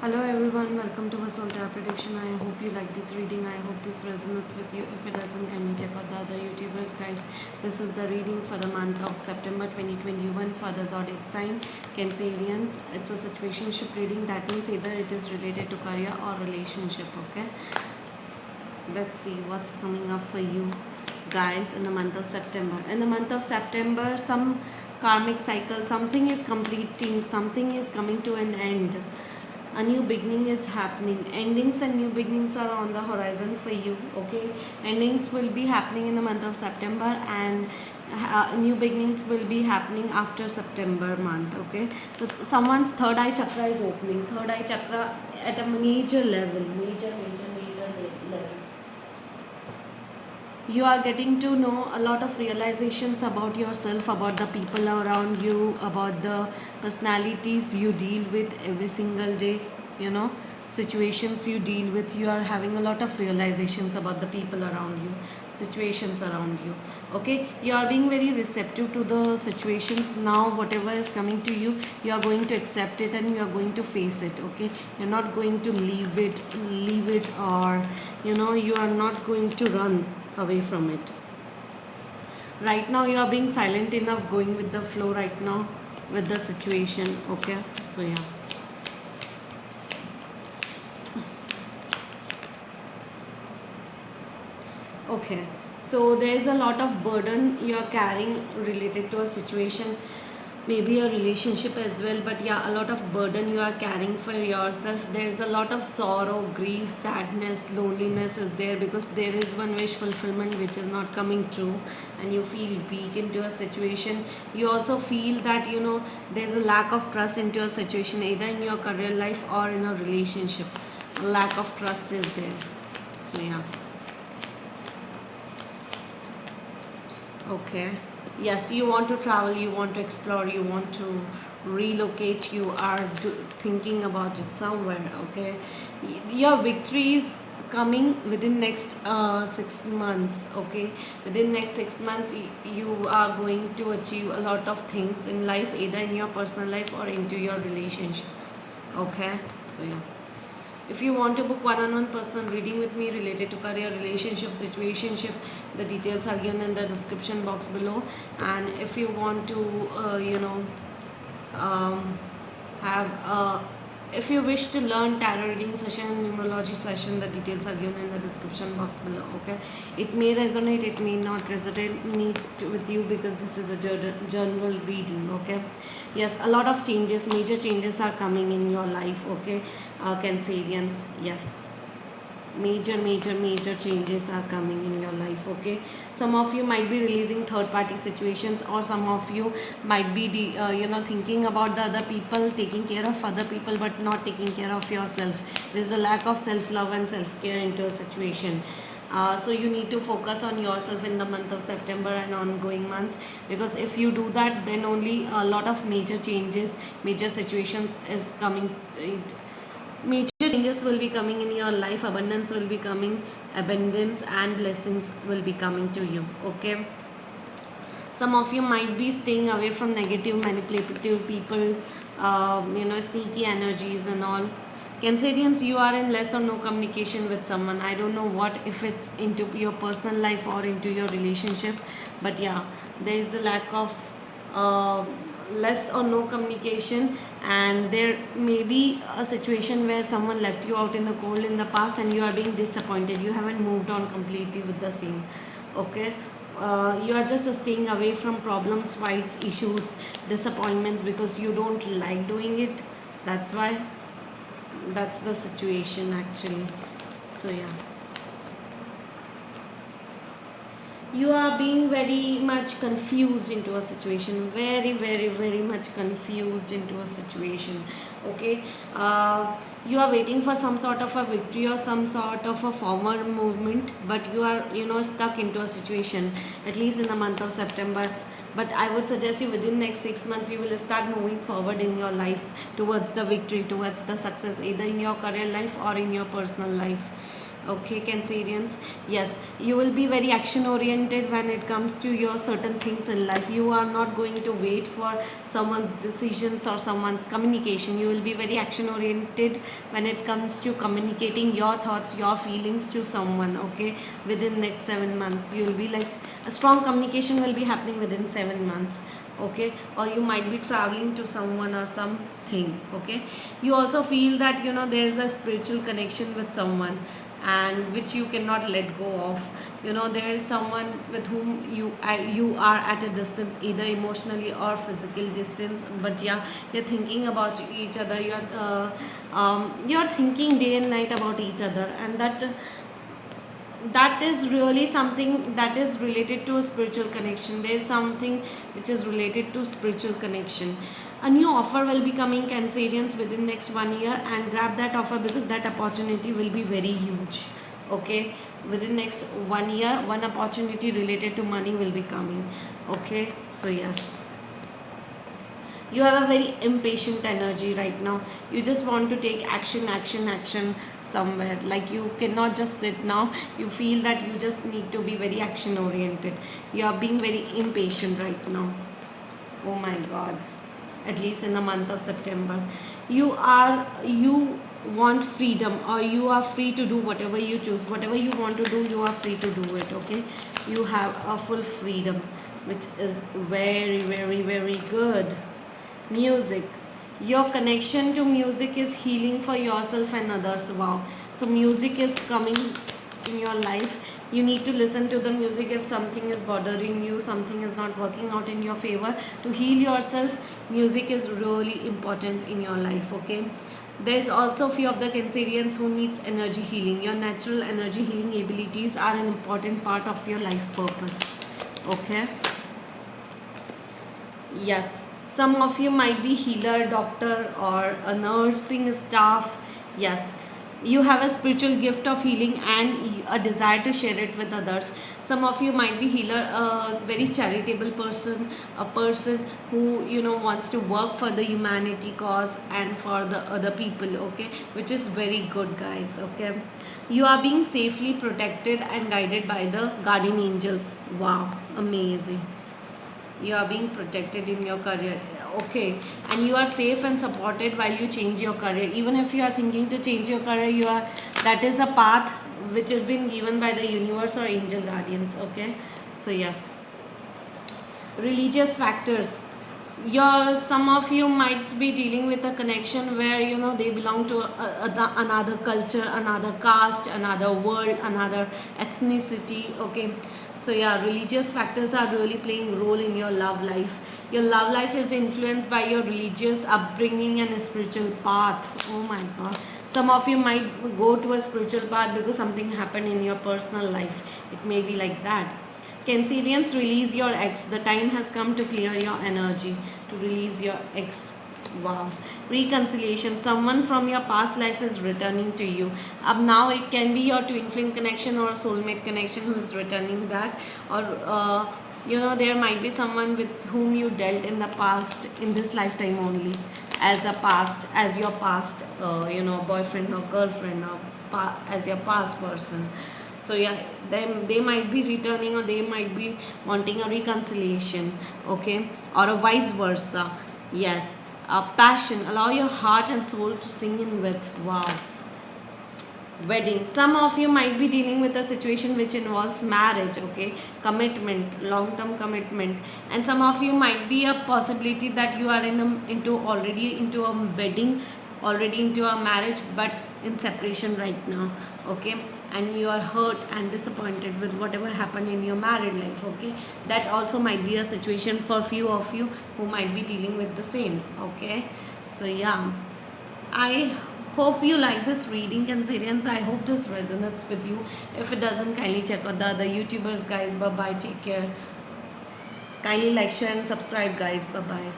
Hello everyone, welcome to a Soul Tarot prediction. I hope you like this reading. I hope this resonates with you. If it doesn't, kindly check out the other YouTubers, guys. This is the reading for the month of September 2021 for the zodiac sign Cancerians. It's a situationship reading. That means either it is related to career or relationship. Okay. Let's see what's coming up for you, guys, in the month of September. In the month of September, some karmic cycle, something is completing, something is coming to an end. A new beginning is happening. Endings and new beginnings are on the horizon for you. Okay, endings will be happening in the month of September, and new beginnings will be happening after September month. Okay, so someone's third eye chakra is opening. Third eye chakra at a major level, major level. You are getting to know a lot of realizations about yourself, about the people around you, about the personalities you deal with every single day, situations you deal with. You are having a lot of realizations about the people around you, situations around you. Okay, you are being very receptive to the situations now. Whatever is coming to you, you are going to accept it and you are going to face it. Okay, you're not going to leave it, or you are not going to run away from it. Right now you are being silent enough, going with the flow right now with the situation. Okay, so yeah. Okay, so there is a lot of burden you are carrying related to a situation, maybe a relationship as well, but yeah, a lot of burden you are carrying for yourself. There is a lot of sorrow, grief, sadness, loneliness is there, because there is one wish fulfillment which is not coming true, and you feel weak into a situation. You also feel that there's a lack of trust into a situation, either in your career life or in a relationship. A lack of trust is there. So yeah. Okay, yes, you want to travel, you want to explore, you want to relocate, you are thinking about it somewhere. Okay, your victory is coming within next 6 months. Okay, within next 6 months you are going to achieve a lot of things in life, either in your personal life or into your relationship. Okay, so yeah. If you want to book one-on-one personal reading with me related to career, relationship, situationship, the details are given in the description box below. And if you want to, have if you wish to learn tarot reading session, numerology session, the details are given in the description box below. Okay, it may resonate, it may not resonate with you, because this is a general reading. Okay, yes, a lot of changes, major changes are coming in your life. Okay, Cancerians, yes, major changes are coming in your life. Okay, some of you might be releasing third party situations, or some of you might be thinking about the other people, taking care of other people, but not taking care of yourself. There's a lack of self love and self care into a situation. So you need to focus on yourself in the month of September and ongoing months, because if you do that, then only a lot of major changes, major situations is coming. Major changes will be coming in your life. Abundance will be coming. Abundance and blessings will be coming to you. Okay, some of you might be staying away from negative, manipulative people, sneaky energies and all. Cancerians, you are in less or no communication with someone. I don't know what, if it's into your personal life or into your relationship, but yeah, there is a lack of less or no communication, and there may be a situation where someone left you out in the cold in the past, and you are being disappointed. You haven't moved on completely with the same. Okay, you are just staying away from problems, fights, issues, disappointments, because you don't like doing it. That's why. That's the situation actually. So yeah, you are being very much confused into a situation, very much confused into a situation. Okay, you are waiting for some sort of a victory or some sort of a forward movement, but you are stuck into a situation, at least in the month of September. But I would suggest you, within next 6 months, you will start moving forward in your life towards the victory, towards the success, either in your career life or in your personal life. Okay, Cancerians, yes, you will be very action oriented when it comes to your certain things in life. You are not going to wait for someone's decisions or someone's communication. You will be very action oriented when it comes to communicating your thoughts, your feelings to someone. Okay, within next 7 months you will be like, a strong communication will be happening within 7 months. Okay, or you might be traveling to someone or something. Okay, you also feel that there is a spiritual connection with someone, and which you cannot let go of. There is someone with whom you are at a distance, either emotionally or physical distance, but yeah, you're thinking about each other. You're thinking day and night about each other, and that is really something that is related to a spiritual connection. There is something which is related to spiritual connection. A new offer will be coming, Cancerians, within next 1 year, and grab that offer because that opportunity will be very huge. Okay, within next 1 year, one opportunity related to money will be coming. Okay, so yes, you have a very impatient energy right now. You just want to take action somewhere. Like, you cannot just sit now. You feel that you just need to be very action oriented. You are being very impatient right now. Oh my god, at least in the month of September, you want freedom, or you are free to do whatever you choose. Whatever you want to do, you are free to do it. Okay, you have a full freedom, which is very, very, very good. Music, your connection to music is healing for yourself and others. Wow, so music is coming in your life. You need to listen to the music if something is bothering you, something is not working out in your favor. To heal yourself, music is really important in your life. Okay, there's also few of the Cancerians who needs energy healing. Your natural energy healing abilities are an important part of your life purpose. Okay, yes, some of you might be healer, doctor, or a nursing staff. Yes, you have a spiritual gift of healing and a desire to share it with others. Some of you might be healer, a very charitable person, a person who wants to work for the humanity cause and for the other people. Okay, which is very good, guys. Okay, you are being safely protected and guided by the guardian angels. Wow, amazing. You are being protected in your career. Okay, and you are safe and supported while you change your career. Even if you are thinking to change your career, that is a path which has been given by the universe or angel guardians. Okay, so yes, religious factors, some of you might be dealing with a connection where they belong to another culture, another caste, another world, another ethnicity. Okay, so yeah, religious factors are really playing role in your love life. Your love life is influenced by your religious upbringing and a spiritual path. Oh my god, some of you might go to a spiritual path because something happened in your personal life. It may be like that. Cancerians, release your ex. The time has come to clear your energy, to release your ex. Wow. Reconciliation. Someone from your past life is returning to you. Now it can be your twin flame connection or soulmate connection who is returning back, or there might be someone with whom you dealt in the past, in this lifetime only, as your past boyfriend or girlfriend, or as your past person. So yeah, they might be returning, or they might be wanting a reconciliation. Okay, or a vice versa. Yes, a passion, allow your heart and soul to sing in with. Wow. Wedding, some of you might be dealing with a situation which involves marriage. Okay, commitment, long term commitment, and some of you might be a possibility that you are already into a wedding, already into a marriage, but in separation right now. Okay, and you are hurt and disappointed with whatever happened in your married life. Okay, that also might be a situation for few of you who might be dealing with the same. Okay, so yeah, I hope you like this reading, Cancerians. I hope this resonates with you. If it doesn't, kindly check out the other YouTubers, guys. Bye bye, take care. Kindly like, share and subscribe, guys. Bye bye.